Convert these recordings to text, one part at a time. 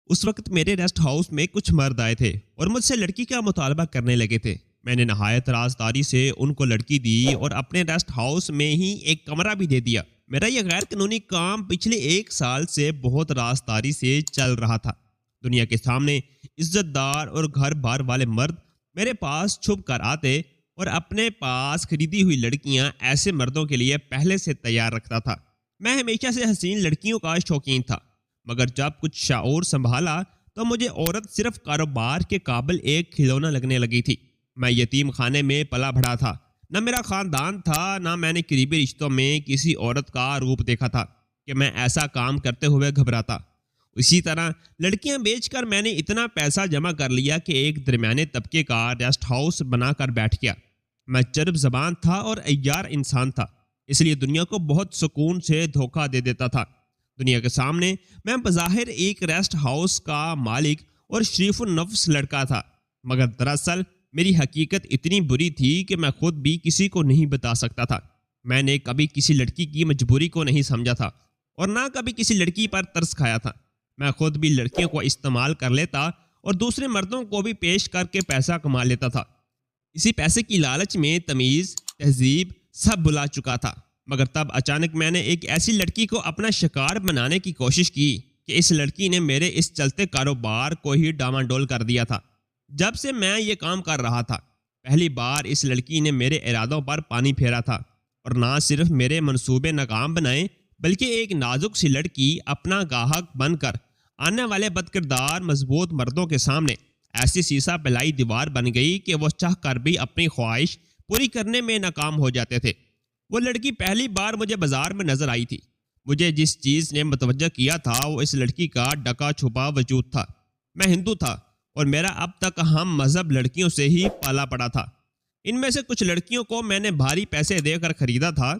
اس وقت میرے rest house میں کچھ مرد آئے تھے اور مجھ سے لڑکی کا مطالبہ کرنے لگے تھے۔ میں نے نہایت رازداری سے ان کو لڑکی دی اور اپنے ریسٹ ہاؤس میں ہی ایک کمرہ بھی دے دیا۔ میرا یہ غیر قانونی کام پچھلے 1 سال سے بہت رازداری سے چل رہا تھا۔ دنیا کے سامنے عزت دار اور گھر بار والے مرد میرے پاس چھپ کر آتے اور اپنے پاس خریدی ہوئی لڑکیاں ایسے مردوں کے لیے پہلے سے تیار رکھتا تھا۔ میں ہمیشہ سے حسین لڑکیوں کا شوقین تھا، مگر جب کچھ شعور سنبھالا تو مجھے عورت صرف کاروبار کے قابل ایک کھلونا لگنے لگی تھی۔ میں یتیم خانے میں پلا بڑھا تھا، نہ میرا خاندان تھا، نہ میں نے قریبی رشتوں میں کسی عورت کا روپ دیکھا تھا کہ میں ایسا کام کرتے ہوئے گھبراتا۔ اسی طرح لڑکیاں بیچ کر میں نے اتنا پیسہ جمع کر لیا کہ ایک درمیانے طبقے کا ریسٹ ہاؤس بنا کر بیٹھ گیا۔ میں چرب زبان تھا اور عیار انسان تھا، اس لیے دنیا کو بہت سکون سے دھوکہ دے دیتا تھا۔ دنیا کے سامنے میں بظاہر ایک ریسٹ ہاؤس کا مالک اور شریف النفس لڑکا تھا، مگر دراصل میری حقیقت اتنی بری تھی کہ میں خود بھی کسی کو نہیں بتا سکتا تھا۔ میں نے کبھی کسی لڑکی کی مجبوری کو نہیں سمجھا تھا اور نہ کبھی کسی لڑکی پر ترس کھایا تھا۔ میں خود بھی لڑکیوں کو استعمال کر لیتا اور دوسرے مردوں کو بھی پیش کر کے پیسہ کما لیتا تھا۔ اسی پیسے کی لالچ میں تمیز، تہذیب سب بھلا چکا تھا، مگر تب اچانک میں نے ایک ایسی لڑکی کو اپنا شکار بنانے کی کوشش کی کہ اس لڑکی نے میرے اس چلتے کاروبار کو ہی ڈاماڈول کر دیا تھا۔ جب سے میں یہ کام کر رہا تھا، پہلی بار اس لڑکی نے میرے ارادوں پر پانی پھیرا تھا اور نہ صرف میرے منصوبے ناکام بنائے بلکہ ایک نازک سی لڑکی اپنا گاہک بن کر آنے والے بدکردار مضبوط مردوں کے سامنے ایسی سیسا پلائی دیوار بن گئی کہ وہ چاہ کر بھی اپنی خواہش پوری کرنے میں ناکام ہو جاتے تھے۔ وہ لڑکی پہلی بار مجھے بازار میں نظر آئی تھی۔ مجھے جس چیز نے متوجہ کیا تھا وہ اس لڑکی کا ڈکا چھپا وجود تھا۔ میں ہندو تھا اور میرا اب تک ہم مذہب لڑکیوں سے ہی پالا پڑا تھا۔ ان میں سے کچھ لڑکیوں کو میں نے بھاری پیسے دے کر خریدا تھا،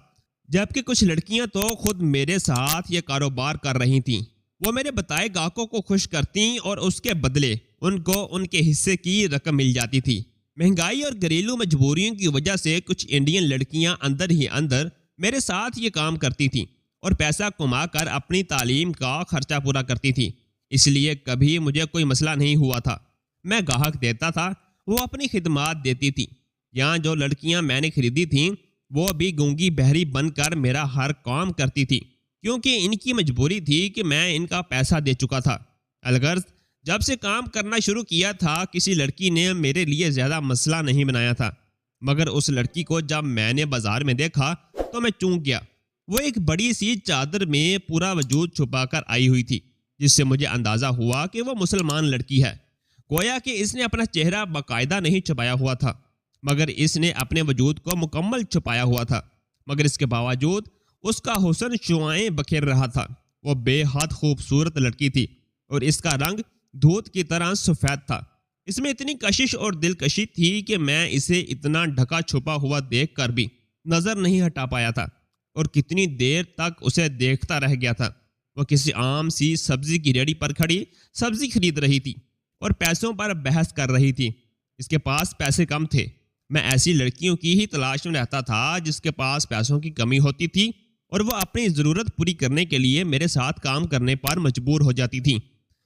جبکہ کچھ لڑکیاں تو خود میرے ساتھ یہ کاروبار کر رہی تھیں۔ وہ میرے بتائے گاہکوں کو خوش کرتیں اور اس کے بدلے ان کو ان کے حصے کی رقم مل جاتی تھی۔ مہنگائی اور گھریلو مجبوریوں کی وجہ سے کچھ انڈین لڑکیاں اندر ہی اندر میرے ساتھ یہ کام کرتی تھیں اور پیسہ کما کر اپنی تعلیم کا خرچہ پورا کرتی تھیں۔ اس لیے کبھی مجھے کوئی مسئلہ نہیں ہوا تھا۔ میں گاہک دیتا تھا، وہ اپنی خدمات دیتی تھیں۔ یہاں جو لڑکیاں میں نے خریدی تھیں وہ بھی گونگی بہری بن کر میرا ہر کام کرتی تھی، کیونکہ ان کی مجبوری تھی کہ میں ان کا پیسہ دے چکا تھا۔ الغرض جب سے کام کرنا شروع کیا تھا کسی لڑکی نے میرے لیے زیادہ مسئلہ نہیں بنایا تھا، مگر اس لڑکی کو جب میں نے بازار میں دیکھا تو میں چونک گیا۔ وہ ایک بڑی سی چادر میں پورا وجود چھپا کر آئی ہوئی تھی، جس سے مجھے اندازہ ہوا کہ وہ مسلمان لڑکی ہے۔ گویا کہ اس نے اپنا چہرہ باقاعدہ نہیں چھپایا ہوا تھا، مگر اس نے اپنے وجود کو مکمل چھپایا ہوا تھا۔ مگر اس کے باوجود اس کا حسن شعاعیں بکھیر رہا تھا۔ وہ بے حد خوبصورت لڑکی تھی اور اس کا رنگ دودھ کی طرح سفید تھا۔ اس میں اتنی کشش اور دلکشی تھی کہ میں اسے اتنا ڈھکا چھپا ہوا دیکھ کر بھی نظر نہیں ہٹا پایا تھا اور کتنی دیر تک اسے دیکھتا رہ گیا تھا۔ وہ کسی عام سی سبزی کی ریڑھی پر کھڑی سبزی خرید رہی تھی اور پیسوں پر بحث کر رہی تھی۔ اس کے پاس پیسے کم تھے۔ میں ایسی لڑکیوں کی ہی تلاش میں رہتا تھا جس کے پاس پیسوں کی کمی ہوتی تھی اور وہ اپنی ضرورت پوری کرنے کے لیے میرے ساتھ کام کرنے پر مجبور ہو جاتی تھی۔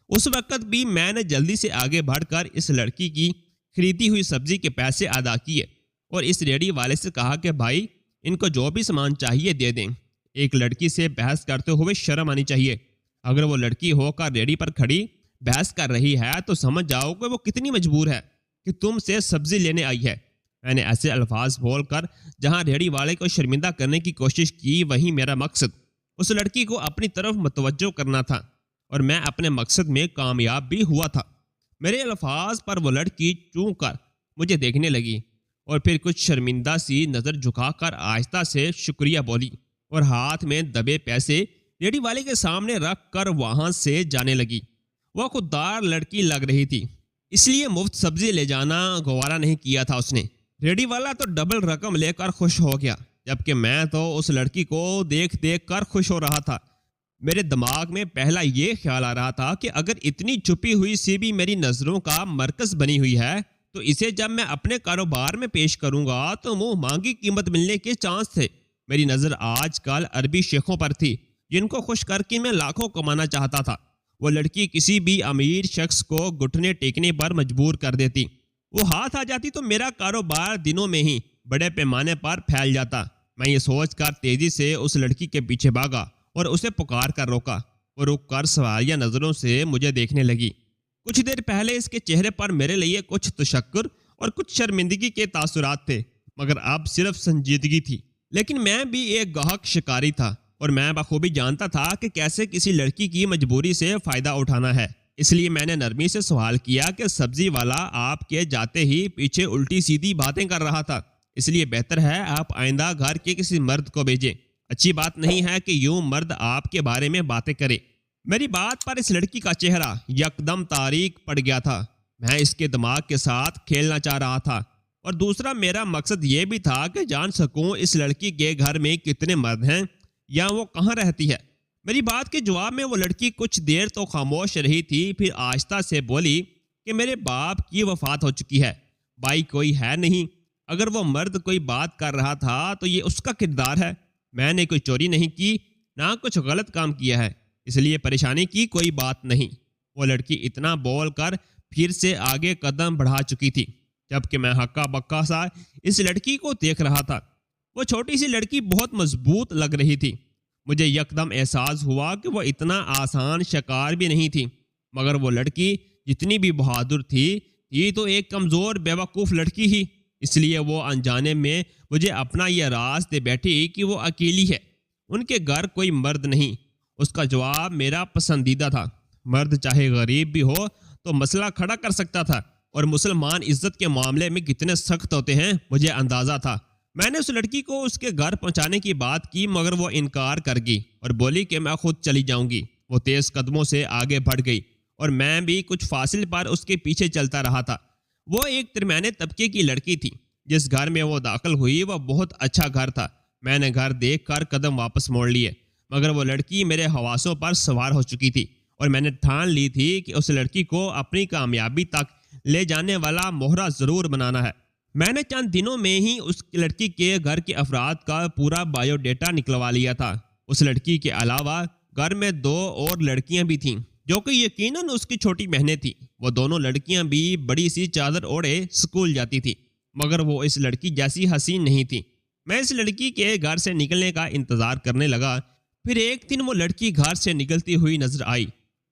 اس وقت بھی میں نے جلدی سے آگے بڑھ کر اس لڑکی کی خریدی ہوئی سبزی کے پیسے ادا کیے اور اس ریڑھی والے سے کہا کہ بھائی ان کو جو بھی سامان چاہیے دے دیں۔ ایک لڑکی سے بحث کرتے ہوئے شرم آنی چاہیے۔ اگر وہ لڑکی ہو کر ریڑھی پر کھڑی بحث کر رہی ہے تو سمجھ جاؤ کہ وہ کتنی مجبور ہے کہ تم سے سبزی لینے آئی ہے۔ میں نے ایسے الفاظ بول کر جہاں ریڑھی والے کو شرمندہ کرنے کی کوشش کی، وہیں میرا مقصد اس لڑکی کو اپنی طرف متوجہ کرنا تھا اور میں اپنے مقصد میں کامیاب بھی ہوا تھا۔ میرے الفاظ پر وہ لڑکی چونک کر مجھے دیکھنے لگی اور پھر کچھ شرمندہ سی نظر جھکا کر آہستہ سے شکریہ بولی اور ہاتھ میں دبے پیسے ریڑھی والے کے سامنے رکھ کر وہاں سے جانے لگی۔ وہ خوددار لڑکی لگ رہی تھی، اس لیے مفت سبزی لے جانا گوارا نہیں کیا تھا اس نے۔ ریڑھی والا تو ڈبل رقم لے کر خوش ہو گیا، جبکہ میں تو اس لڑکی کو دیکھ دیکھ کر خوش ہو رہا تھا۔ میرے دماغ میں پہلا یہ خیال آ رہا تھا کہ اگر اتنی چھپی ہوئی سی بھی میری نظروں کا مرکز بنی ہوئی ہے تو اسے جب میں اپنے کاروبار میں پیش کروں گا تو منہ مانگی قیمت ملنے کے چانس تھے۔ میری نظر آج کل عربی شیخوں پر تھی جن کو خوش کر کے میں لاکھوں کمانا چاہتا تھا۔ وہ لڑکی کسی بھی امیر شخص کو گھٹنے ٹیکنے پر مجبور کر دیتی۔ وہ ہاتھ آ جاتی تو میرا کاروبار دنوں میں ہی بڑے پیمانے پر پھیل جاتا۔ میں یہ سوچ کر تیزی سے اس لڑکی کے پیچھے بھاگا اور اسے پکار کر روکا۔ وہ رک کر سوالیہ نظروں سے مجھے دیکھنے لگی۔ کچھ دیر پہلے اس کے چہرے پر میرے لیے کچھ تشکر اور کچھ شرمندگی کے تاثرات تھے، مگر اب صرف سنجیدگی تھی۔ لیکن میں بھی ایک گاہک شکاری تھا اور میں بخوبی جانتا تھا کہ کیسے کسی لڑکی کی مجبوری سے فائدہ اٹھانا ہے۔ اس لیے میں نے نرمی سے سوال کیا کہ سبزی والا آپ کے جاتے ہی پیچھے الٹی سیدھی باتیں کر رہا تھا، اس لیے بہتر ہے آپ آئندہ گھر کے کسی مرد کو بھیجیں۔ اچھی بات نہیں ہے کہ یوں مرد آپ کے بارے میں باتیں کرے۔ میری بات پر اس لڑکی کا چہرہ یکدم تاریک پڑ گیا تھا۔ میں اس کے دماغ کے ساتھ کھیلنا چاہ رہا تھا، اور دوسرا میرا مقصد یہ بھی تھا کہ جان سکوں اس لڑکی کے گھر میں کتنے مرد ہیں یا وہ کہاں رہتی ہے۔ میری بات کے جواب میں وہ لڑکی کچھ دیر تو خاموش رہی تھی، پھر آہستہ سے بولی کہ میرے باپ کی وفات ہو چکی ہے، بھائی کوئی ہے نہیں۔ اگر وہ مرد کوئی بات کر رہا تھا تو یہ اس کا کردار ہے۔ میں نے کوئی چوری نہیں کی، نہ کچھ غلط کام کیا ہے، اس لیے پریشانی کی کوئی بات نہیں۔ وہ لڑکی اتنا بول کر پھر سے آگے قدم بڑھا چکی تھی، جبکہ میں ہکا بکا سا اس لڑکی کو دیکھ رہا تھا۔ وہ چھوٹی سی لڑکی بہت مضبوط لگ رہی تھی۔ مجھے یکدم احساس ہوا کہ وہ اتنا آسان شکار بھی نہیں تھی، مگر وہ لڑکی جتنی بھی بہادر تھی یہ تو ایک کمزور بیوقوف لڑکی ہی۔ اس لیے وہ انجانے میں مجھے اپنا یہ راز دے بیٹھی کہ وہ اکیلی ہے، ان کے گھر کوئی مرد نہیں۔ اس کا جواب میرا پسندیدہ تھا۔ مرد چاہے غریب بھی ہو تو مسئلہ کھڑا کر سکتا تھا، اور مسلمان عزت کے معاملے میں کتنے سخت ہوتے ہیں مجھے اندازہ تھا۔ میں نے اس لڑکی کو اس کے گھر پہنچانے کی بات کی، مگر وہ انکار کر گئی اور بولی کہ میں خود چلی جاؤں گی۔ وہ تیز قدموں سے آگے بڑھ گئی اور میں بھی کچھ فاصلے پر اس کے پیچھے چلتا رہا تھا۔ وہ ایک درمیانے طبقے کی لڑکی تھی۔ جس گھر میں وہ داخل ہوئی وہ بہت اچھا گھر تھا۔ میں نے گھر دیکھ کر قدم واپس موڑ لیے، مگر وہ لڑکی میرے حواسوں پر سوار ہو چکی تھی، اور میں نے ٹھان لی تھی کہ اس لڑکی کو اپنی کامیابی تک لے جانے والا مہرہ ضرور بنانا ہے۔ میں نے چند دنوں میں ہی اس لڑکی کے گھر کے افراد کا پورا بایو ڈیٹا نکلوا لیا تھا۔ اس لڑکی کے علاوہ گھر میں 2 اور لڑکیاں بھی تھیں، جو کہ یقیناً اس کی چھوٹی بہنیں تھیں۔ وہ دونوں لڑکیاں بھی بڑی سی چادر اوڑھے اسکول جاتی تھیں، مگر وہ اس لڑکی جیسی حسین نہیں تھی۔ میں اس لڑکی کے گھر سے نکلنے کا انتظار کرنے لگا۔ پھر ایک دن وہ لڑکی گھر سے نکلتی ہوئی نظر آئی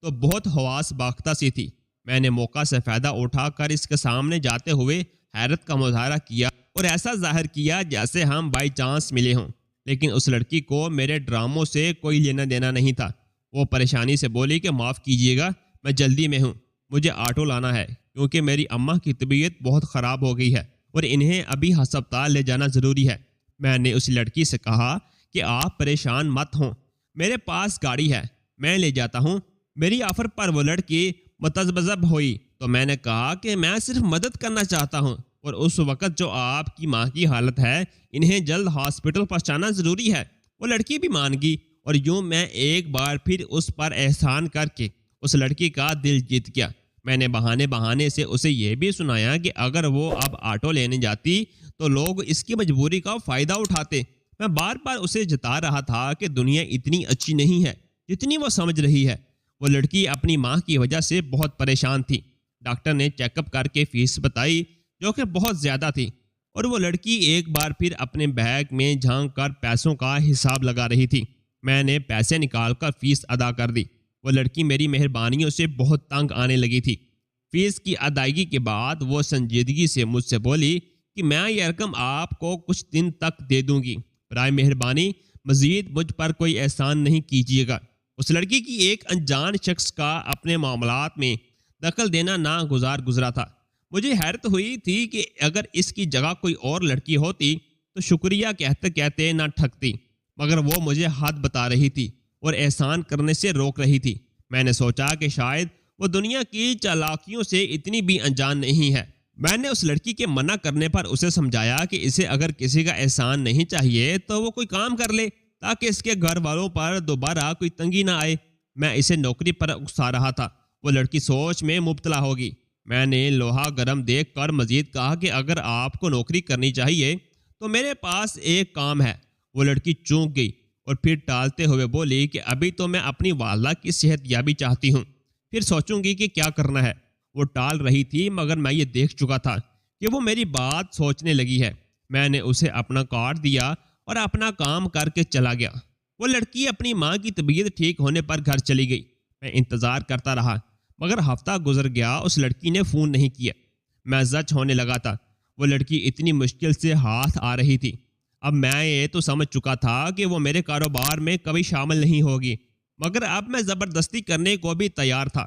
تو بہت حواس باختہ سی تھی۔ میں نے موقع سے فائدہ اٹھا کر اس کے سامنے جاتے ہوئے حیرت کا مظاہرہ کیا اور ایسا ظاہر کیا جیسے ہم بائی چانس ملے ہوں، لیکن اس لڑکی کو میرے ڈراموں سے کوئی لینا دینا نہیں تھا۔ وہ پریشانی سے بولی کہ معاف کیجیے گا، میں جلدی میں ہوں، مجھے آٹو لانا ہے کیونکہ میری اماں کی طبیعت بہت خراب ہو گئی ہے اور انہیں ابھی ہسپتال لے جانا ضروری ہے۔ میں نے اس لڑکی سے کہا کہ آپ پریشان مت ہوں، میرے پاس گاڑی ہے، میں لے جاتا ہوں۔ میری آفر پر وہ لڑکی متذبذب ہوئی تو میں نے کہا کہ میں صرف مدد کرنا چاہتا ہوں، اور اس وقت جو آپ کی ماں کی حالت ہے انہیں جلد ہاسپٹل پہنچانا ضروری ہے۔ وہ لڑکی بھی مان گئی، اور یوں میں ایک بار پھر اس پر احسان کر کے اس لڑکی کا دل جیت گیا۔ میں نے بہانے سے اسے یہ بھی سنایا کہ اگر وہ اب آٹو لینے جاتی تو لوگ اس کی مجبوری کا فائدہ اٹھاتے۔ میں بار بار اسے جتا رہا تھا کہ دنیا اتنی اچھی نہیں ہے جتنی وہ سمجھ رہی ہے۔ وہ لڑکی اپنی ماں کی وجہ سے بہت پریشان تھی۔ ڈاکٹر نے چیک اپ کر کے فیس بتائی جو کہ بہت زیادہ تھی، اور وہ لڑکی ایک بار پھر اپنے بیگ میں جھانک کر پیسوں کا حساب لگا رہی تھی۔ میں نے پیسے نکال کر فیس ادا کر دی۔ وہ لڑکی میری مہربانیوں سے بہت تنگ آنے لگی تھی۔ فیس کی ادائیگی کے بعد وہ سنجیدگی سے مجھ سے بولی کہ میں یہ رقم آپ کو کچھ دن تک دے دوں گی، برائے مہربانی مزید مجھ پر کوئی احسان نہیں کیجیے گا۔ اس لڑکی کی ایک انجان شخص کا اپنے معاملات میں دخل دینا ناگزار گزرا تھا۔ مجھے حیرت ہوئی تھی کہ اگر اس کی جگہ کوئی اور لڑکی ہوتی تو شکریہ کہتے کہتے نہ ٹھکتی، مگر وہ مجھے حد بتا رہی تھی اور احسان کرنے سے روک رہی تھی۔ میں نے سوچا کہ شاید وہ دنیا کی چالاکیوں سے اتنی بھی انجان نہیں ہے۔ میں نے اس لڑکی کے منع کرنے پر اسے سمجھایا کہ اسے اگر کسی کا احسان نہیں چاہیے تو وہ کوئی کام کر لے تاکہ اس کے گھر والوں پر دوبارہ کوئی تنگی نہ آئے۔ میں اسے نوکری پر اکسا رہا تھا۔ وہ لڑکی سوچ میں مبتلا ہوگی۔ میں نے لوہا گرم دیکھ کر مزید کہا کہ اگر آپ کو نوکری کرنی چاہیے تو میرے پاس ایک کام ہے۔ وہ لڑکی چونک گئی اور پھر ٹالتے ہوئے بولی کہ ابھی تو میں اپنی والدہ کی صحت یابی چاہتی ہوں۔ پھر سوچوں گی کہ کیا کرنا ہے۔ وہ ٹال رہی تھی مگر میں یہ دیکھ چکا تھا کہ وہ میری بات سوچنے لگی ہے۔ میں نے اسے اپنا کارڈ دیا اور اپنا کام کر کے چلا گیا۔ وہ لڑکی اپنی ماں کی طبیعت ٹھیک ہونے پر گھر چلی گئی۔ میں انتظار کرتا رہا مگر ہفتہ گزر گیا، اس لڑکی نے فون نہیں کیا۔ میں زچ ہونے لگا تھا۔ وہ لڑکی اتنی مشکل سے ہاتھ آ رہی تھی۔ اب میں یہ تو سمجھ چکا تھا کہ وہ میرے کاروبار میں کبھی شامل نہیں ہوگی، مگر اب میں زبردستی کرنے کو بھی تیار تھا۔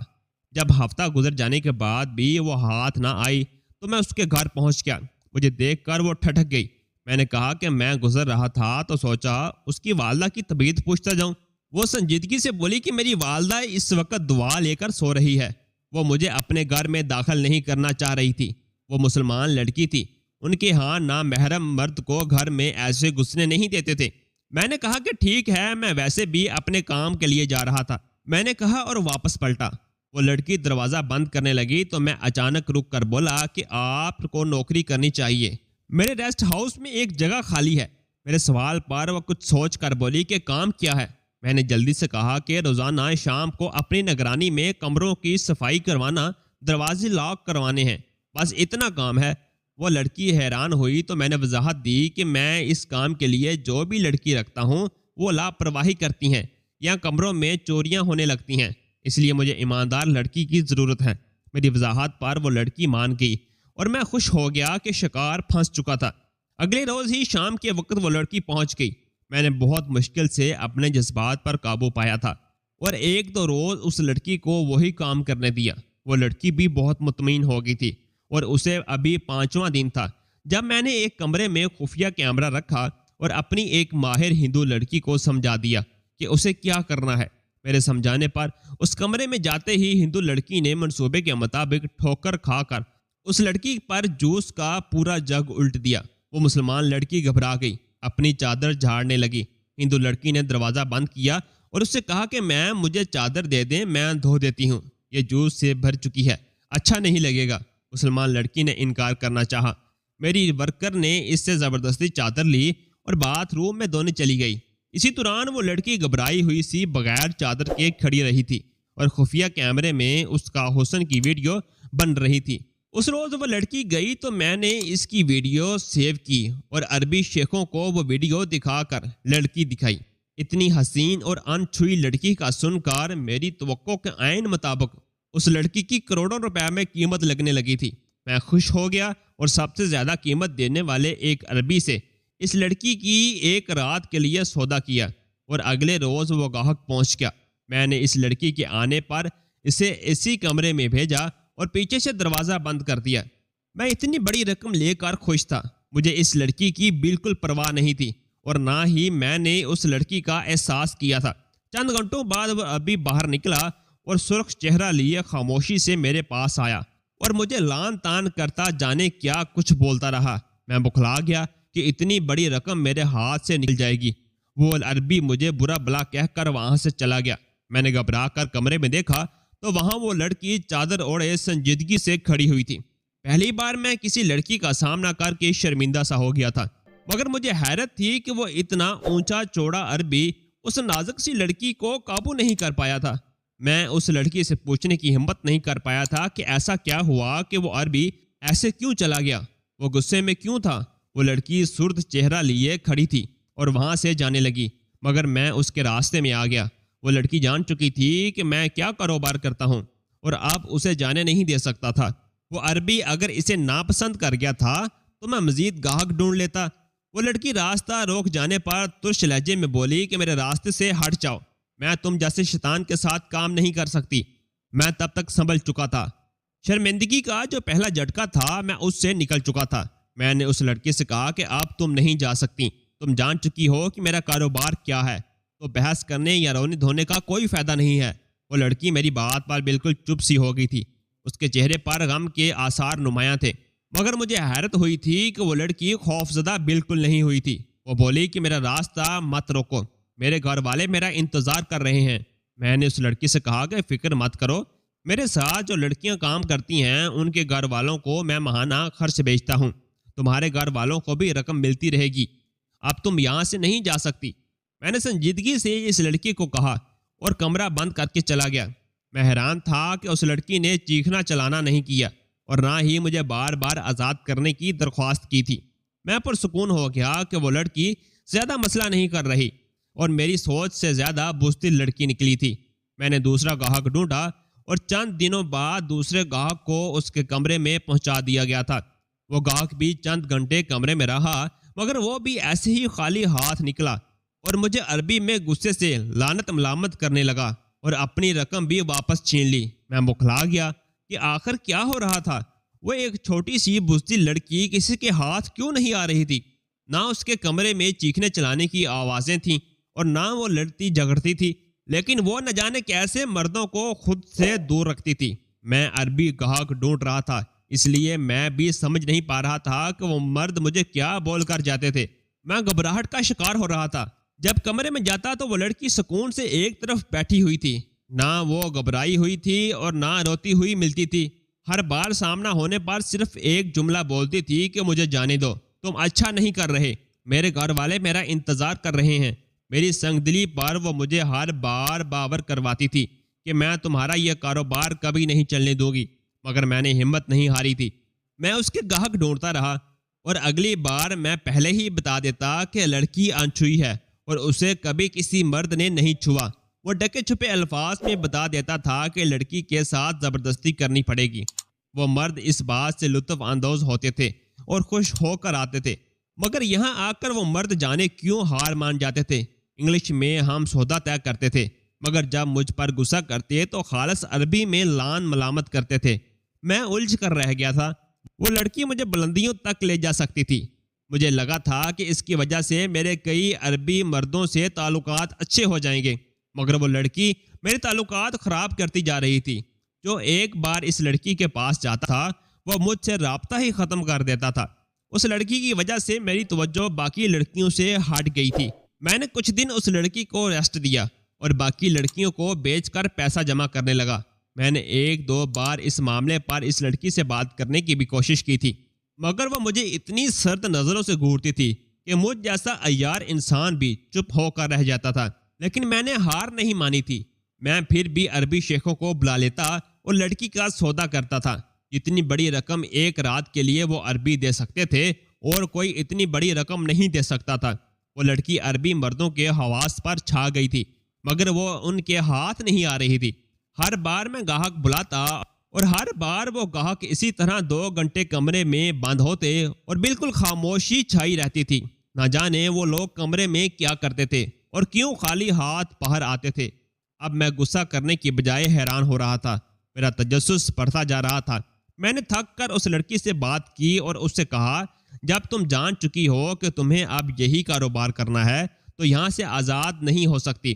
جب ہفتہ گزر جانے کے بعد بھی وہ ہاتھ نہ آئی تو میں اس کے گھر پہنچ گیا۔ مجھے دیکھ کر وہ ٹھٹک گئی۔ میں نے کہا کہ میں گزر رہا تھا تو سوچا اس کی والدہ کی طبیعت پوچھتا جاؤں۔ وہ سنجیدگی سے بولی کہ میری والدہ اس وقت دعا لے کر سو رہی ہے۔ وہ مجھے اپنے گھر میں داخل نہیں کرنا چاہ رہی تھی۔ وہ مسلمان لڑکی تھی، ان کے ہاں نامحرم مرد کو گھر میں ایسے گھسنے نہیں دیتے تھے۔ میں نے کہا کہ ٹھیک ہے، میں ویسے بھی اپنے کام کے لیے جا رہا تھا، میں نے کہا اور واپس پلٹا۔ وہ لڑکی دروازہ بند کرنے لگی تو میں اچانک رک کر بولا کہ آپ کو نوکری کرنی چاہیے، میرے ریسٹ ہاؤس میں ایک جگہ خالی ہے۔ میرے سوال پر وہ کچھ سوچ کر بولی کہ کام کیا ہے؟ میں نے جلدی سے کہا کہ روزانہ شام کو اپنی نگرانی میں کمروں کی صفائی کروانا، دروازے لاک کروانے ہیں، بس اتنا کام ہے۔ وہ لڑکی حیران ہوئی تو میں نے وضاحت دی کہ میں اس کام کے لیے جو بھی لڑکی رکھتا ہوں وہ لاپرواہی کرتی ہیں یا کمروں میں چوریاں ہونے لگتی ہیں، اس لیے مجھے ایماندار لڑکی کی ضرورت ہے۔ میری وضاحت پر وہ لڑکی مان گئی اور میں خوش ہو گیا کہ شکار پھنس چکا تھا۔ اگلے روز ہی شام کے وقت وہ لڑکی پہنچ گئی۔ میں نے بہت مشکل سے اپنے جذبات پر قابو پایا تھا اور ایک دو روز اس لڑکی کو وہی کام کرنے دیا۔ وہ لڑکی بھی بہت مطمئن ہو گئی تھی اور اسے ابھی 5واں دن تھا جب میں نے ایک کمرے میں خفیہ کیمرہ رکھا اور اپنی ایک ماہر ہندو لڑکی کو سمجھا دیا کہ اسے کیا کرنا ہے۔ میرے سمجھانے پر اس کمرے میں جاتے ہی ہندو لڑکی نے منصوبے کے مطابق ٹھوکر کھا کر اس لڑکی پر جوس کا پورا جگ الٹ دیا۔ وہ مسلمان لڑکی گھبرا گئی، اپنی چادر جھاڑنے لگی۔ ہندو لڑکی نے دروازہ بند کیا اور اس سے کہا کہ مجھے چادر دے دیں، میں دھو دیتی ہوں، یہ جوس سے بھر چکی ہے، اچھا نہیں لگے گا۔ مسلمان لڑکی نے انکار کرنا چاہا۔ میری ورکر نے اس سے زبردستی چادر لی اور باتھ روم میں دھونے چلی گئی۔ اسی دوران وہ لڑکی گھبرائی ہوئی سی بغیر چادر کے کھڑی رہی تھی اور خفیہ کیمرے میں اس کا حسن کی ویڈیو بن رہی تھی۔ اس روز وہ لڑکی گئی تو میں نے اس کی ویڈیو سیو کی اور عربی شیخوں کو وہ ویڈیو دکھا کر لڑکی دکھائی۔ اتنی حسین اور ان چھوئی لڑکی کا سن کر میری توقع کے عین مطابق اس لڑکی کی کروڑوں روپے میں قیمت لگنے لگی تھی۔ میں خوش ہو گیا اور سب سے زیادہ قیمت دینے والے ایک عربی سے اس لڑکی کی ایک رات کے لیے سودا کیا اور اگلے روز وہ گاہک پہنچ گیا۔ میں نے اس لڑکی کے آنے پر اسے اسی کمرے میں بھیجا اور پیچھے سے دروازہ بند کر دیا۔ میں اتنی بڑی رقم لے کر خوش تھا، مجھے اس لڑکی کی بالکل پرواہ نہیں تھی اور نہ ہی میں نے اس لڑکی کا احساس کیا تھا۔ چند گھنٹوں بعد وہ ابھی باہر نکلا اور سرخ چہرہ لیے خاموشی سے میرے پاس آیا اور مجھے لان تان کرتا جانے کیا کچھ بولتا رہا۔ میں بکھلا گیا کہ اتنی بڑی رقم میرے ہاتھ سے نکل جائے گی۔ وہ عربی مجھے برا بلا کہہ کر وہاں سے چلا گیا۔ میں نے گھبرا کر کمرے میں دیکھا تو وہاں وہ لڑکی چادر اوڑھے سنجیدگی سے کھڑی ہوئی تھی۔ پہلی بار میں کسی لڑکی کا سامنا کر کے شرمندہ سا ہو گیا تھا، مگر مجھے حیرت تھی کہ وہ اتنا اونچا چوڑا عربی اس نازک سی لڑکی کو قابو نہیں کر پایا تھا۔ میں اس لڑکی سے پوچھنے کی ہمت نہیں کر پایا تھا کہ ایسا کیا ہوا کہ وہ عربی ایسے کیوں چلا گیا، وہ غصے میں کیوں تھا۔ وہ لڑکی سرد چہرہ لیے کھڑی تھی اور وہاں سے جانے لگی، مگر میں اس کے راستے میں آ گیا۔ وہ لڑکی جان چکی تھی کہ میں کیا کاروبار کرتا ہوں اور اب اسے جانے نہیں دے سکتا تھا۔ وہ عربی اگر اسے ناپسند کر گیا تھا تو میں مزید گاہک ڈھونڈ لیتا۔ وہ لڑکی راستہ روک جانے پر ترش لہجے میں بولی کہ میرے راستے سے ہٹ جاؤ، میں تم جیسے شیطان کے ساتھ کام نہیں کر سکتی۔ میں تب تک سنبھل چکا تھا۔ شرمندگی کا جو پہلا جھٹکا تھا میں اس سے نکل چکا تھا۔ میں نے اس لڑکی سے کہا کہ اب تم نہیں جا سکتی، تم جان چکی ہو کہ میرا کاروبار کیا ہے، تو بحث کرنے یا رونے دھونے کا کوئی فائدہ نہیں ہے۔ وہ لڑکی میری بات پر بالکل چپ سی ہو گئی تھی، اس کے چہرے پر غم کے آثار نمایاں تھے، مگر مجھے حیرت ہوئی تھی کہ وہ لڑکی خوفزدہ بالکل نہیں ہوئی تھی۔ وہ بولی کہ میرا راستہ مت روکو، میرے گھر والے میرا انتظار کر رہے ہیں۔ میں نے اس لڑکی سے کہا کہ فکر مت کرو، میرے ساتھ جو لڑکیاں کام کرتی ہیں ان کے گھر والوں کو میں ماہانہ خرچ بیچتا ہوں، تمہارے گھر والوں کو بھی رقم ملتی رہے گی، اب تم یہاں سے نہیں جا سکتی۔ میں نے سنجیدگی سے اس لڑکی کو کہا اور کمرہ بند کر کے چلا گیا۔ میں حیران تھا کہ اس لڑکی نے چیخنا چلانا نہیں کیا اور نہ ہی مجھے بار بار آزاد کرنے کی درخواست کی تھی۔ میں پرسکون ہو گیا کہ وہ لڑکی زیادہ مسئلہ نہیں کر رہی اور میری سوچ سے زیادہ بزدل لڑکی نکلی تھی۔ میں نے دوسرا گاہک ڈھونڈا اور چند دنوں بعد دوسرے گاہک کو اس کے کمرے میں پہنچا دیا گیا تھا۔ وہ گاہک بھی چند گھنٹے کمرے میں رہا مگر وہ بھی ایسے ہی خالی ہاتھ نکلا اور مجھے عربی میں غصے سے لعنت ملامت کرنے لگا اور اپنی رقم بھی واپس چھین لی۔ میں بوکھلا گیا کہ آخر کیا ہو رہا تھا۔ وہ ایک چھوٹی سی بزدل لڑکی کسی کے ہاتھ کیوں نہیں آ رہی تھی؟ نہ اس کے کمرے میں چیخنے چلانے کی آوازیں تھیں اور نہ وہ لڑتی جھگڑتی تھی، لیکن وہ نہ جانے کیسے مردوں کو خود سے دور رکھتی تھی۔ میں عربی گاہک ڈھونڈ رہا تھا، اس لیے میں بھی سمجھ نہیں پا رہا تھا کہ وہ مرد مجھے کیا بول کر جاتے تھے۔ میں گھبراہٹ کا شکار ہو رہا تھا۔ جب کمرے میں جاتا تو وہ لڑکی سکون سے ایک طرف بیٹھی ہوئی تھی، نہ وہ گھبرائی ہوئی تھی اور نہ روتی ہوئی ملتی تھی۔ ہر بار سامنا ہونے پر صرف ایک جملہ بولتی تھی کہ مجھے جانے دو، تم اچھا نہیں کر رہے، میرے گھر والے میرا انتظار کر رہے ہیں۔ میری سنگ دلی پر وہ مجھے ہر بار باور کرواتی تھی کہ میں تمہارا یہ کاروبار کبھی نہیں چلنے دوں گی، مگر میں نے ہمت نہیں ہاری تھی۔ میں اس کے گاہک ڈھونڈتا رہا اور اگلی بار میں پہلے ہی بتا دیتا کہ لڑکی انچھوئی ہے اور اسے کبھی کسی مرد نے نہیں چھوا۔ وہ ڈکے چھپے الفاظ میں بتا دیتا تھا کہ لڑکی کے ساتھ زبردستی کرنی پڑے گی۔ وہ مرد اس بات سے لطف اندوز ہوتے تھے اور خوش ہو کر آتے تھے، مگر یہاں آ کر وہ مرد جانے کیوں ہار مان جاتے تھے۔ انگلش میں ہم سودا طے کرتے تھے، مگر جب مجھ پر غصہ کرتے تو خالص عربی میں لان ملامت کرتے تھے۔ میں الجھ کر رہ گیا تھا۔ وہ لڑکی مجھے بلندیوں تک لے جا سکتی تھی۔ مجھے لگا تھا کہ اس کی وجہ سے میرے کئی عربی مردوں سے تعلقات اچھے ہو جائیں گے، مگر وہ لڑکی میرے تعلقات خراب کرتی جا رہی تھی۔ جو ایک بار اس لڑکی کے پاس جاتا تھا وہ مجھ سے رابطہ ہی ختم کر دیتا تھا۔ اس لڑکی کی وجہ سے میری توجہ باقی لڑکیوں سے ہٹ گئی تھی۔ میں نے کچھ دن اس لڑکی کو ریسٹ دیا اور باقی لڑکیوں کو بیچ کر پیسہ جمع کرنے لگا۔ میں نے ایک دو بار اس معاملے پر اس لڑکی سے بات کرنے کی بھی کوشش کی تھی، مگر وہ مجھے اتنی سرد نظروں سے گھورتی تھی کہ مجھ جیسا عیار انسان بھی چپ ہو کر رہ جاتا تھا۔ لیکن میں نے ہار نہیں مانی تھی۔ میں پھر بھی عربی شیخوں کو بلا لیتا اور لڑکی کا سودا کرتا تھا۔ جتنی بڑی رقم ایک رات کے لیے وہ عربی دے سکتے تھے اور کوئی اتنی بڑی رقم نہیں دے سکتا تھا۔ وہ لڑکی عربی مردوں کے حواس پر چھا گئی تھی، مگر وہ ان کے ہاتھ نہیں آ رہی تھی۔ ہر بار میں گاہک بلاتا اور ہر بار وہ گاہک اسی طرح 2 گھنٹے کمرے میں بند ہوتے اور بالکل خاموشی چھائی رہتی تھی۔ نہ جانے وہ لوگ کمرے میں کیا کرتے تھے اور کیوں خالی ہاتھ باہر آتے تھے۔ اب میں غصہ کرنے کی بجائے حیران ہو رہا تھا۔ میرا تجسس بڑھتا جا رہا تھا۔ میں نے تھک کر اس لڑکی سے بات کی اور اس سے کہا، جب تم جان چکی ہو کہ تمہیں اب یہی کاروبار کرنا ہے تو یہاں سے آزاد نہیں ہو سکتی،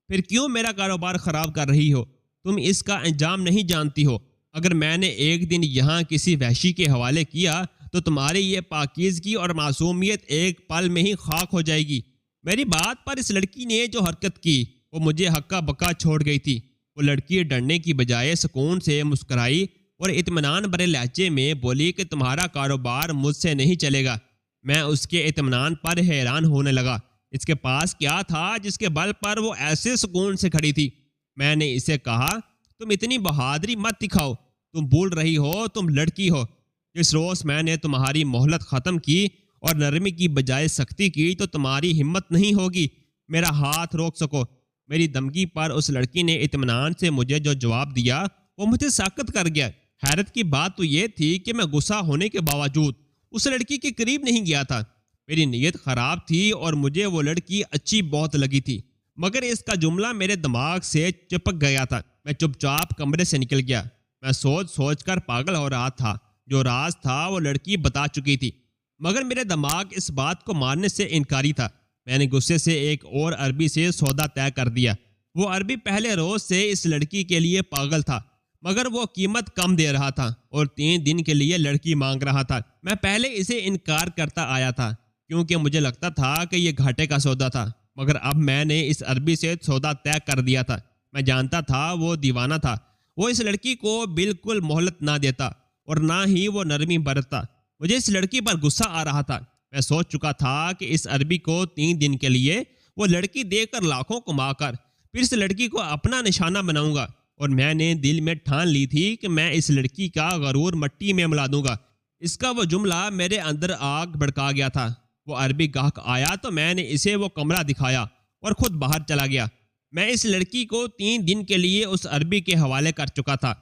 پھر کیوں میرا کاروبار خراب کر رہی ہو؟ تم اس کا انجام نہیں جانتی ہو۔ اگر میں نے ایک دن یہاں کسی وحشی کے حوالے کیا تو تمہاری یہ پاکیزگی اور معصومیت ایک پل میں ہی خاک ہو جائے گی۔ میری بات پر اس لڑکی نے جو حرکت کی وہ مجھے ہکا بکا چھوڑ گئی تھی۔ وہ لڑکی ڈرنے کی بجائے سکون سے مسکرائی اور اطمینان بھرے لہجے میں بولی کہ تمہارا کاروبار مجھ سے نہیں چلے گا۔ میں اس کے اطمینان پر حیران ہونے لگا۔ اس کے پاس کیا تھا جس کے بل پر وہ ایسے سکون سے کھڑی تھی؟ میں نے اسے کہا، تم اتنی بہادری مت دکھاؤ، تم بھول رہی ہو تم لڑکی ہو۔ جس روز میں نے تمہاری مہلت ختم کی اور نرمی کی بجائے سختی کی تو تمہاری ہمت نہیں ہوگی میرا ہاتھ روک سکو۔ میری دھمکی پر اس لڑکی نے اطمینان سے مجھے جو جواب دیا وہ مجھے ساکت کر گیا۔ حیرت کی بات تو یہ تھی کہ میں غصہ ہونے کے باوجود اس لڑکی کے قریب نہیں گیا تھا۔ میری نیت خراب تھی اور مجھے وہ لڑکی اچھی بہت لگی تھی، مگر اس کا جملہ میرے دماغ سے چپک گیا تھا۔ میں چپ چاپ کمرے سے نکل گیا۔ میں سوچ سوچ کر پاگل ہو رہا تھا۔ جو راز تھا وہ لڑکی بتا چکی تھی، مگر میرے دماغ اس بات کو ماننے سے انکاری تھا۔ میں نے غصے سے ایک اور عربی سے سودا طے کر دیا۔ وہ عربی پہلے روز سے اس لڑکی کے لیے پاگل تھا، مگر وہ قیمت کم دے رہا تھا اور 3 دن کے لیے لڑکی مانگ رہا تھا۔ میں پہلے اسے انکار کرتا آیا تھا کیونکہ مجھے لگتا تھا کہ یہ گھاٹے کا سودا تھا، مگر اب میں نے اس عربی سے سودا طے کر دیا تھا۔ میں جانتا تھا وہ دیوانہ تھا۔ وہ اس لڑکی کو بالکل مہلت نہ دیتا اور نہ ہی وہ نرمی برتتا۔ مجھے اس لڑکی پر غصہ آ رہا تھا۔ میں سوچ چکا تھا کہ اس عربی کو 3 دن کے لیے وہ لڑکی دے کر لاکھوں کما کر پھر اس لڑکی کو اپنا نشانہ بناؤں گا اور میں نے دل میں ٹھان لی تھی کہ میں اس لڑکی کا غرور مٹی میں ملا دوں گا۔ اس کا وہ جملہ میرے اندر آگ بھڑکا گیا تھا۔ وہ عربی گاہک آیا تو میں نے اسے وہ کمرہ دکھایا اور خود باہر چلا گیا۔ میں اس لڑکی کو 3 دن کے لیے اس عربی کے حوالے کر چکا تھا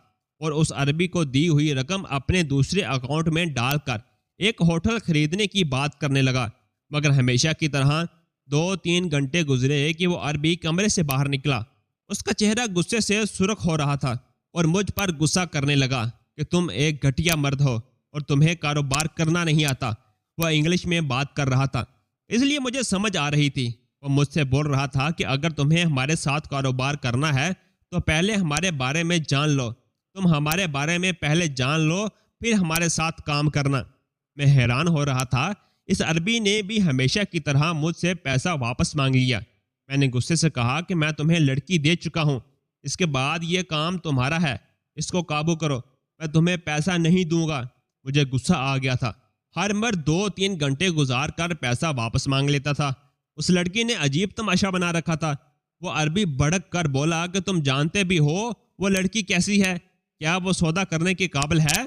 اور اس عربی کو دی ہوئی رقم اپنے دوسرے اکاؤنٹ میں ڈال کر ایک ہوٹل خریدنے کی بات کرنے لگا، مگر ہمیشہ کی طرح 2-3 گھنٹے گزرے کہ وہ عربی کمرے سے باہر نکلا۔ اس کا چہرہ غصے سے سرخ ہو رہا تھا اور مجھ پر غصہ کرنے لگا کہ تم ایک گھٹیا مرد ہو اور تمہیں کاروبار کرنا نہیں آتا۔ وہ انگلش میں بات کر رہا تھا، اس لیے مجھے سمجھ آ رہی تھی۔ وہ مجھ سے بول رہا تھا کہ اگر تمہیں ہمارے ساتھ کاروبار کرنا ہے تو پہلے ہمارے بارے میں جان لو۔ تم ہمارے بارے میں پہلے جان لو، پھر ہمارے ساتھ کام کرنا۔ میں حیران ہو رہا تھا، اس عربی نے بھی ہمیشہ کی طرح مجھ سے پیسہ واپس مانگ لیا۔ میں نے غصے سے کہا کہ میں تمہیں لڑکی دے چکا ہوں، اس کے بعد یہ کام تمہارا ہے، اس کو قابو کرو، میں تمہیں پیسہ نہیں دوں گا۔ مجھے غصہ آ گیا تھا۔ ہر مرد 2-3 گھنٹے گزار کر پیسہ واپس مانگ لیتا تھا۔ اس لڑکی نے عجیب تماشا بنا رکھا تھا۔ وہ عربی بھڑک کر بولا کہ تم جانتے بھی ہو وہ لڑکی کیسی ہے؟ کیا وہ سودا کرنے کے قابل ہے؟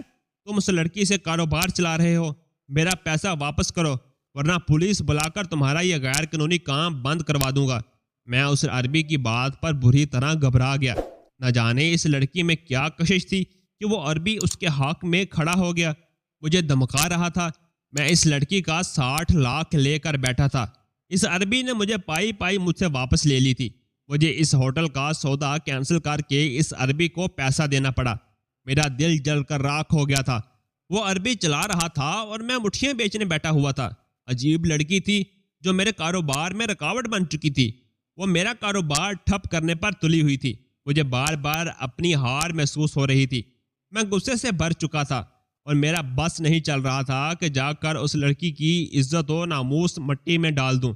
تم اس لڑکی سے کاروبار چلا رہے ہو۔ میرا پیسہ واپس کرو ورنہ پولیس بلا کر تمہارا یہ غیر قانونی کام بند کروا دوں گا۔ میں اس عربی کی بات پر بری طرح گھبرا گیا۔ نہ جانے اس لڑکی میں کیا کشش تھی کہ وہ عربی اس کے حق میں کھڑا ہو گیا۔ مجھے دمکا رہا تھا۔ میں اس لڑکی کا 60 لاکھ لے کر بیٹھا تھا۔ اس عربی نے مجھے پائی مجھ سے واپس لے لی تھی۔ مجھے اس ہوٹل کا سودا کینسل کر کے اس عربی کو پیسہ دینا پڑا۔ میرا دل جل کر راکھ ہو گیا تھا۔ وہ عربی چلا رہا تھا اور میں مٹھیاں بیچنے بیٹھا ہوا تھا۔ عجیب لڑکی تھی جو میرے کاروبار میں رکاوٹ بن چکی تھی۔ وہ میرا کاروبار ٹھپ کرنے پر تلی ہوئی تھی۔ مجھے بار بار اپنی ہار محسوس ہو رہی تھی۔ میں غصے سے بھر چکا تھا اور میرا بس نہیں چل رہا تھا کہ جا کر اس لڑکی کی عزت و ناموس مٹی میں ڈال دوں،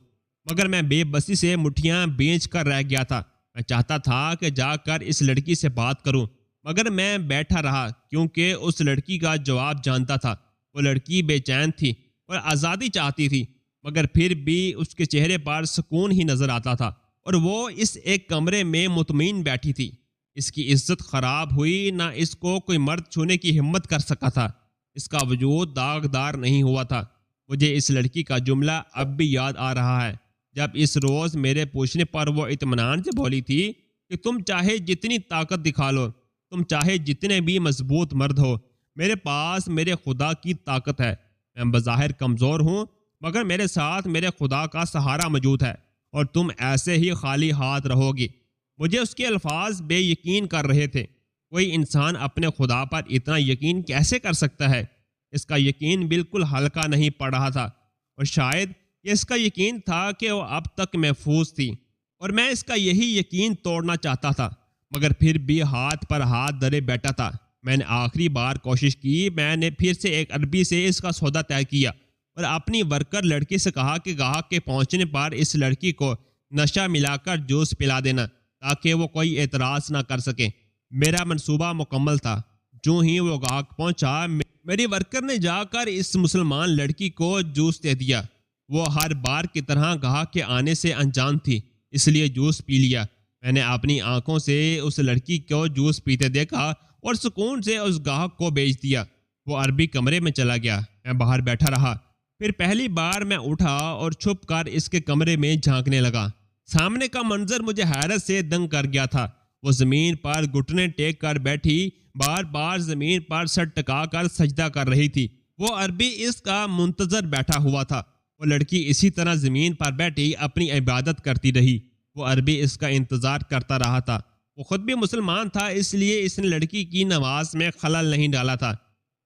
مگر میں بے بسی سے مٹھیاں بیچ کر رہ گیا تھا۔ میں چاہتا تھا کہ جا کر اس لڑکی سے بات کروں، مگر میں بیٹھا رہا کیونکہ اس لڑکی کا جواب جانتا تھا۔ وہ لڑکی بے چین تھی اور آزادی چاہتی تھی، مگر پھر بھی اس کے چہرے پر سکون ہی نظر آتا تھا اور وہ اس ایک کمرے میں مطمئن بیٹھی تھی۔ اس کی عزت خراب ہوئی، نہ اس کو کوئی مرد چھونے کی ہمت کر سکا تھا۔ اس کا وجود داغدار نہیں ہوا تھا۔ مجھے اس لڑکی کا جملہ اب بھی یاد آ رہا ہے جب اس روز میرے پوچھنے پر وہ اطمینان سے بولی تھی کہ تم چاہے جتنی طاقت دکھا لو، تم چاہے جتنے بھی مضبوط مرد ہو، میرے پاس میرے خدا کی طاقت ہے۔ میں بظاہر کمزور ہوں مگر میرے ساتھ میرے خدا کا سہارا موجود ہے اور تم ایسے ہی خالی ہاتھ رہو گی۔ مجھے اس کے الفاظ بے یقین کر رہے تھے۔ کوئی انسان اپنے خدا پر اتنا یقین کیسے کر سکتا ہے؟ اس کا یقین بالکل ہلکا نہیں پڑ رہا تھا اور شاید یہ اس کا یقین تھا کہ وہ اب تک محفوظ تھی اور میں اس کا یہی یقین توڑنا چاہتا تھا، مگر پھر بھی ہاتھ پر ہاتھ دھرے بیٹھا تھا۔ میں نے آخری بار کوشش کی۔ میں نے پھر سے ایک عربی سے اس کا سودا طے کیا اور اپنی ورکر لڑکی سے کہا کہ گاہک کے پہنچنے پر اس لڑکی کو نشہ ملا کر جوس پلا دینا تاکہ وہ کوئی اعتراض نہ کر سکے۔ میرا منصوبہ مکمل تھا۔ جو ہی وہ گاہک پہنچا، میری ورکر نے جا کر اس مسلمان لڑکی کو جوس دے دیا۔ وہ ہر بار کی طرح گاہک کے آنے سے انجان تھی، اس لیے جوس پی لیا۔ میں نے اپنی آنکھوں سے اس لڑکی کو جوس پیتے دیکھا اور سکون سے اس گاہک کو بیچ دیا۔ وہ عربی کمرے میں چلا گیا۔ میں باہر بیٹھا رہا۔ پھر پہلی بار میں اٹھا اور چھپ کر اس کے کمرے میں جھانکنے لگا۔ سامنے کا منظر مجھے حیرت سے دنگ کر گیا تھا۔ وہ زمین پر گھٹنے ٹیک کر بیٹھی، بار بار زمین پر سر ٹکا کر سجدہ کر رہی تھی۔ وہ عربی اس کا منتظر بیٹھا ہوا تھا۔ وہ لڑکی اسی طرح زمین پر بیٹھی اپنی عبادت کرتی رہی۔ وہ عربی اس کا انتظار کرتا رہا تھا۔ وہ خود بھی مسلمان تھا، اس لیے اس نے لڑکی کی نماز میں خلل نہیں ڈالا تھا۔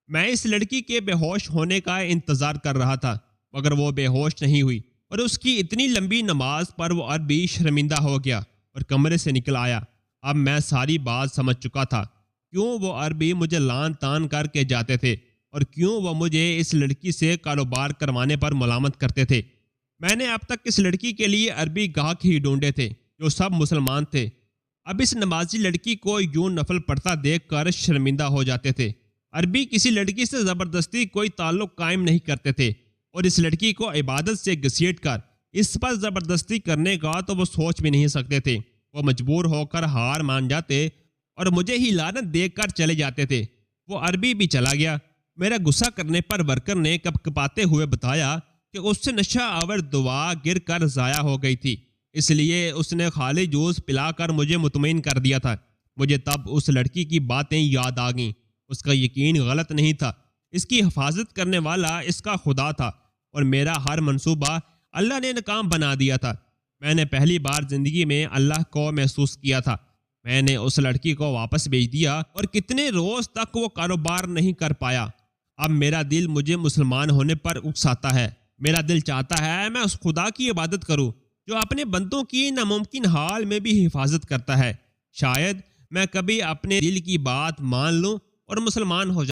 میں اس لڑکی کے بے ہوش ہونے کا انتظار کر رہا تھا، مگر وہ بے ہوش نہیں ہوئی اور اس کی اتنی لمبی نماز پر وہ عربی شرمندہ ہو گیا اور کمرے سے نکل آیا۔ اب میں ساری بات سمجھ چکا تھا، کیوں وہ عربی مجھے لان تان کر کے جاتے تھے اور کیوں وہ مجھے اس لڑکی سے کاروبار کروانے پر ملامت کرتے تھے۔ میں نے اب تک اس لڑکی کے لیے عربی گاہک ہی ڈھونڈے تھے جو سب مسلمان تھے۔ اب اس نمازی لڑکی کو یوں نفل پڑھتا دیکھ کر شرمندہ ہو جاتے تھے۔ عربی کسی لڑکی سے زبردستی کوئی تعلق قائم نہیں کرتے تھے اور اس لڑکی کو عبادت سے گھسیٹ کر اس پر زبردستی کرنے کا تو وہ سوچ بھی نہیں سکتے تھے۔ وہ مجبور ہو کر ہار مان جاتے اور مجھے ہی لعنت دے کر چلے جاتے تھے۔ وہ عربی بھی چلا گیا۔ میرا غصہ کرنے پر ورکر نے کپکپاتے ہوئے بتایا کہ اس سے نشہ آور دوا گر کر ضائع ہو گئی تھی، اس لیے اس نے خالی جوس پلا کر مجھے مطمئن کر دیا تھا۔ مجھے تب اس لڑکی کی باتیں یاد آ گئیں۔ اس کا یقین غلط نہیں تھا، اس کی حفاظت کرنے والا اس کا خدا تھا، اور میرا ہر منصوبہ اللہ نے ناکام بنا دیا تھا۔ میں نے پہلی بار زندگی میں اللہ کو محسوس کیا تھا۔ میں نے اس لڑکی کو واپس بھیج دیا اور کتنے روز تک وہ کاروبار نہیں کر پایا۔ اب میرا دل مجھے مسلمان ہونے پر اکساتا ہے۔ میرا دل چاہتا ہے میں اس خدا کی عبادت کروں جو اپنے بندوں کی ناممکن حال میں بھی حفاظت کرتا ہے۔ شاید میں کبھی اپنے دل کی بات مان لوں اور مسلمان ہو جاؤں۔